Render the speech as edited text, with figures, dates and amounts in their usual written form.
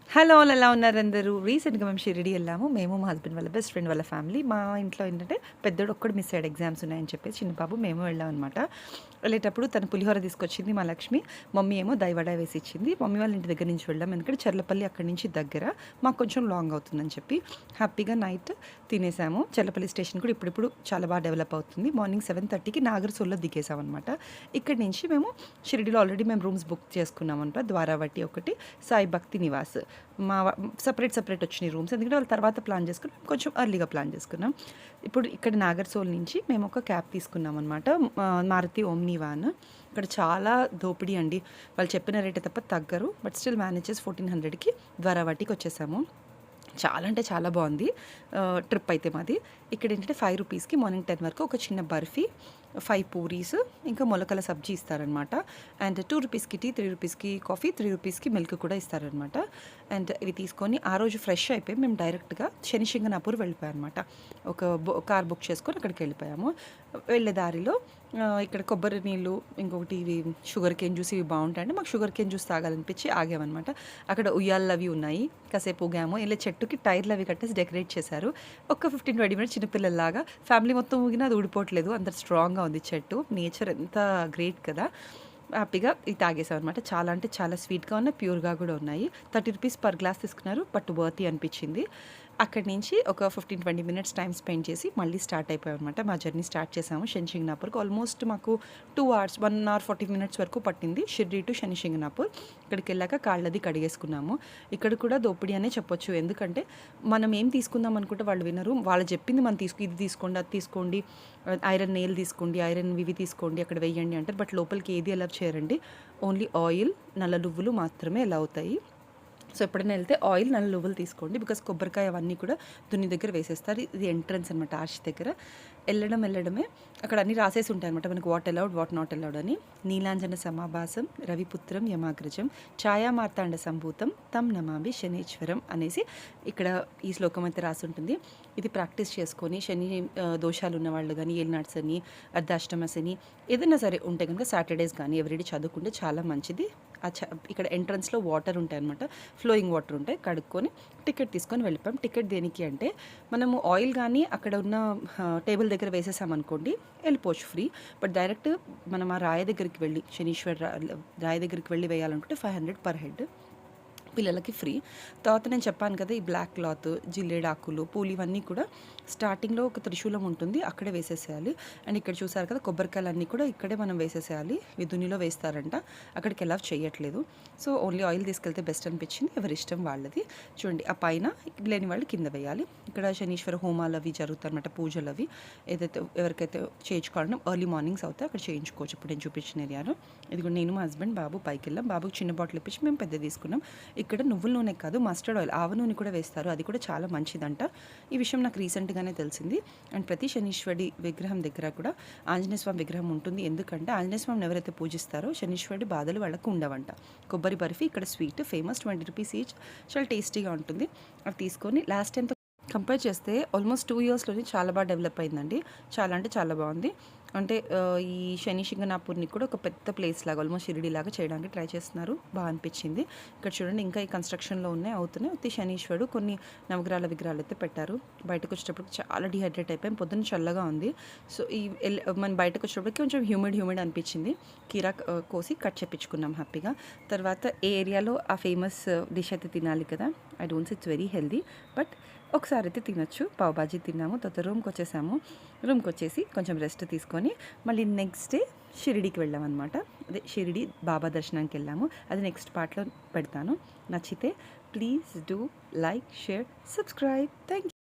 Hello! All ఎలా ఉన్నారందరూ? రీసెంట్‌గా మేము షిరిడి ఎళ్ళాము. మేము, మా హస్బెండ్ వాళ్ళ బెస్ట్ ఫ్రెండ్ వాళ్ళ ఫ్యామిలీ. మా ఇంట్లో ఏంటంటే పెద్దోడు ఒక్కడు మిస్ అయ్యాడు ఎగ్జామ్స్ ఉన్నాయని చెప్పేసి. చిన్న బాబు మేము వెళ్ళామనమాట. వెళ్ళేటప్పుడు తను పులిహోర తీసుకొచ్చింది మా లక్ష్మి. మమ్మీ ఏమో దహివడ వేసి ఇచ్చింది. మమ్మీ వాళ్ళ ఇంటి దగ్గర నుంచి వెళ్ళాం. ఎందుకంటే చర్లపల్లి అక్కడి నుంచి దగ్గర. మాకు కొంచెం లాంగ్ అవుతుందని చెప్పి హ్యాపీగా నైట్ తినేసాము. చర్లపల్లి స్టేషన్ కూడా ఇప్పుడిప్పుడు చాలా బాగా డెవలప్ అవుతుంది. మార్నింగ్ 7:30కి నాగర్‌సోల్‌లో దిగేసామనమాట. ఇక్కడి నుంచి మేము షిరిడిలో ఆల్రెడీ మేము రూమ్స్ బుక్ చేసుకున్నామనమాట. ద్వారావతి ఒకటి, సాయి భక్తి నివాస్. మా సెపరేట్ వచ్చినాయి రూమ్స్. ఎందుకంటే వాళ్ళు తర్వాత ప్లాన్ చేసుకుని కొంచెం ఎర్లీగా ప్లాన్ చేసుకున్నాం. ఇప్పుడు ఇక్కడ నాగర్‌సోల్ నుంచి మేము ఒక క్యాబ్ తీసుకున్నాం అనమాట. Maruti Omni van. ఇక్కడ చాలా దోపిడీ అండి. వాళ్ళు చెప్పిన రేటే తప్ప తగ్గరు. బట్ స్టిల్ మేనేజ్ చేసి 1400కి ద్వారావతికి వచ్చేసాము. చాలా అంటే చాలా బాగుంది ట్రిప్ అయితే మాది. ఇక్కడ ఏంటంటే 5 రూపీస్కి మార్నింగ్ 10 వరకు ఒక చిన్న బర్ఫీ, 5 పూరీస్, ఇంకా మొలకల సబ్జీ ఇస్తారనమాట. అండ్ 2 రూపీస్కి టీ, 3 రూపీస్కి కాఫీ, 3 రూపీస్కి మిల్క్ కూడా ఇస్తారనమాట. అండ్ ఇవి తీసుకొని ఆ రోజు ఫ్రెష్ అయిపోయి మేము డైరెక్ట్గా శనిశింగనాపూర్ వెళ్ళిపోయాం అనమాట. ఒక కార్ బుక్ చేసుకొని అక్కడికి వెళ్ళిపోయాము. వెళ్ళే దారిలో ఇక్కడ కొబ్బరి నీళ్ళు, ఇంకొకటి ఇవి షుగర్ కేన్ జ్యూస్ ఇవి బాగుంటాయండి. మాకు షుగర్ కేన్ జ్యూస్ తాగాలనిపించి ఆగామన్నమాట. అక్కడ ఉయ్యాళ్ళు అవి ఉన్నాయి. కాసేపు ఊగాము. ఇలా చెట్టుకి టైర్లు అవి కట్టేసి డెకరేట్ చేశారు. ఒక 15-20 మినిట్స్ చిన్నపిల్లల్లాగా. ఫ్యామిలీ మొత్తం ఊగినా అది ఊడిపోవట్లేదు, అంత స్ట్రాంగ్గా ఉంది చెట్టు. నేచర్ ఎంత గ్రేట్ కదా. హ్యాపీగా ఇది తాగేసాం అనమాట. చాలా అంటే చాలా స్వీట్గా ఉన్నాయి, ప్యూర్గా కూడా ఉన్నాయి. 30 రూపీస్ పర్ గ్లాస్ తీసుకున్నారు, బట్ వర్తీ అనిపించింది. అక్కడి నుంచి ఒక 15-20 మినిట్స్ టైం స్పెండ్ చేసి మళ్ళీ స్టార్ట్ అయిపోయాం అనమాట. మా జర్నీ స్టార్ట్ చేసాము శనిశింగనాపూర్కి. ఆల్మోస్ట్ మాకు 2 అవర్స్ 1 అవర్ 40 మినిట్స్ వరకు పట్టింది షిర్డీ టు శనిశింగనాపూర్. ఇక్కడికి వెళ్ళాక కాళ్ళది కడిగేసుకున్నాము. ఇక్కడ కూడా దోపిడీ అనే చెప్పొచ్చు. ఎందుకంటే మనం ఏం తీసుకుందాం అనుకుంటే వాళ్ళు వినరు. వాళ్ళు చెప్పింది మనం ఇది తీసుకోండి, అది తీసుకోండి, ఐరన్ నెయిల్ తీసుకోండి, ఐరన్ ఇవి తీసుకోండి, అక్కడ వెయ్యండి అంటారు. బట్ లోపలికి ఏది అలౌ చేయరండి. ఓన్లీ ఆయిల్, నల్ల నువ్వులు మాత్రమే అలౌ అవుతాయి. సో ఎప్పుడైనా వెళ్తే ఆయిల్, నల్ల నువ్వులు తీసుకోండి. బికాస్ కొబ్బరికాయ అవన్నీ కూడా దున్ని దగ్గర వేసేస్తారు. ఇది ఎంట్రన్స్ అనమాట ఆర్చ్ దగ్గర. వెళ్ళడమే అక్కడ అన్నీ రాసేసి ఉంటాయి అనమాట. మనకు what allowed, what not allowed అని. నీలాంజన సమాభాసం రవిపుత్రం యమాగ్రజం ఛాయామార్తాండ సంభూతం తం నమామి శనీశ్వరం అనేసి ఇక్కడ ఈ శ్లోకం అయితే రాసి ఉంటుంది. ఇది ప్రాక్టీస్ చేసుకొని శని దోషాలు ఉన్న వాళ్ళు కానీ, ఏలినాడ్స్ అని, అర్ధాష్టమస్ అని ఏదైనా సరే ఉంటే కనుక సాటర్డేస్ కానీ ఎవ్రీడే చదువుకుంటే చాలా మంచిది. ఇక్కడ ఎంట్రన్స్లో వాటర్ ఉంటాయి అనమాట. ఫ్లోయింగ్ వాటర్ ఉంటాయి. కడుక్కొని టికెట్ తీసుకొని వెళ్ళిపోయాం. టికెట్ దేనికి అంటే మనము ఆయిల్ కానీ అక్కడ ఉన్న టేబుల్ దగ్గర వేసేసామనుకోండి వెళ్ళిపోవచ్చు ఫ్రీ. బట్ డైరెక్ట్ మనం ఆ రాయ దగ్గరికి వెళ్ళి శనీశ్వర్ రాయ దగ్గరికి వెళ్ళి వేయాలనుకుంటే 500 పర్ హెడ్. పిల్లలకి ఫ్రీ. తర్వాత నేను చెప్పాను కదా, ఈ బ్లాక్ క్లాత్, జిల్లేడాకులు, పూలు ఇవన్నీ కూడా స్టార్టింగ్లో ఒక త్రిశూలం ఉంటుంది, అక్కడే వేసేసేయాలి. అండ్ ఇక్కడ చూసారు కదా కొబ్బరికాయలు అన్నీ కూడా ఇక్కడే మనం వేసేసేయాలి. విధునిలో వేస్తారంట, అక్కడికి ఎలా చేయట్లేదు. సో ఓన్లీ ఆయిల్ తీసుకెళ్తే బెస్ట్ అనిపించింది. ఎవరి ఇష్టం వాళ్ళది. చూడండి ఆ పైన లేని వాళ్ళు కింద వేయాలి. ఇక్కడ శనీశ్వర హోమాలు అవి జరుగుతాయి అనమాట, పూజలు అవి. ఏదైతే ఎవరికైతే చేయించుకోవాలన్నా ఎర్లీ మార్నింగ్స్ అవుతాయి అక్కడ చేయించుకోవచ్చు. ఇప్పుడు నేను చూపించిన ఏరియాలో. ఇది కూడా నేను, మా హస్బెండ్, బాబు పైకి వెళ్ళాం. బాబుకి చిన్న బాటిల్ ఇప్పించి మేము పెద్ద తీసుకున్నాం. ఇక్కడ నువ్వుల నూనె కాదు, మస్టర్డ్ ఆయిల్, ఆవ నూనె కూడా వేస్తారు. అది కూడా చాలా మంచిదంట. ఈ విషయం నాకు రీసెంట్గానే తెలిసింది. అండ్ ప్రతి శనీశ్వరి విగ్రహం దగ్గర కూడా ఆంజనేయ స్వామి విగ్రహం ఉంటుంది. ఎందుకంటే ఆంజనేయ స్వామిని ఎవరైతే పూజిస్తారో శనీశ్వరుడి బాధలు వాళ్ళకు ఉండవంట. కొబ్బరి బర్ఫీ ఇక్కడ స్వీట్ ఫేమస్, 20 రూపీస్ ఈచ్. చాలా టేస్టీగా ఉంటుంది. అది తీసుకొని లాస్ట్ టైంతో కంపేర్ చేస్తే ఆల్మోస్ట్ 2 ఇయర్స్లోనే చాలా బాగా డెవలప్ అయిందండి. చాలా అంటే చాలా బాగుంది. అంటే ఈ శనిశింగనాపూర్ని కూడా ఒక పెద్ద ప్లేస్ లాగా, ఆల్మోస్ట్ షిరిడి లాగా చేయడానికి ట్రై చేస్తున్నారు. బాగా అనిపించింది. ఇక్కడ చూడండి ఇంకా ఈ కన్స్ట్రక్షన్లో అవుతున్నాయి. ఉత్తి శనీశ్వరుడు కొన్ని నవగ్రహాల విగ్రహాలు అయితే పెట్టారు. బయటకు వచ్చేటప్పటికి చాలా డిహైడ్రేట్ అయిపోయాం. పొద్దున్న చల్లగా ఉంది. సో ఈ మనం బయటకు వచ్చేటప్పటికి కొంచెం హ్యూమిడ్ అనిపించింది. కీరా కోసి కట్ చేపించుకున్నాం హ్యాపీగా. తర్వాత ఏ ఏరియాలో ఆ ఫేమస్ డిష్ అయితే తినాలి కదా. I don't say it's very healthy, but ఒకసారి అయితే తినొచ్చు. పావుబాజీ తిన్నాము. తర్వాత రూమ్కి వచ్చేసాము. రూమ్కి వచ్చేసి కొంచెం రెస్ట్ తీసుకొని మళ్ళీ నెక్స్ట్ డే షిరిడీకి వెళ్ళామన్నమాట. అదే షిరిడి బాబా దర్శనానికి వెళ్ళాము. అది నెక్స్ట్ పార్ట్లో పెడతాను. నచ్చితే please do like, share, subscribe. Thank you.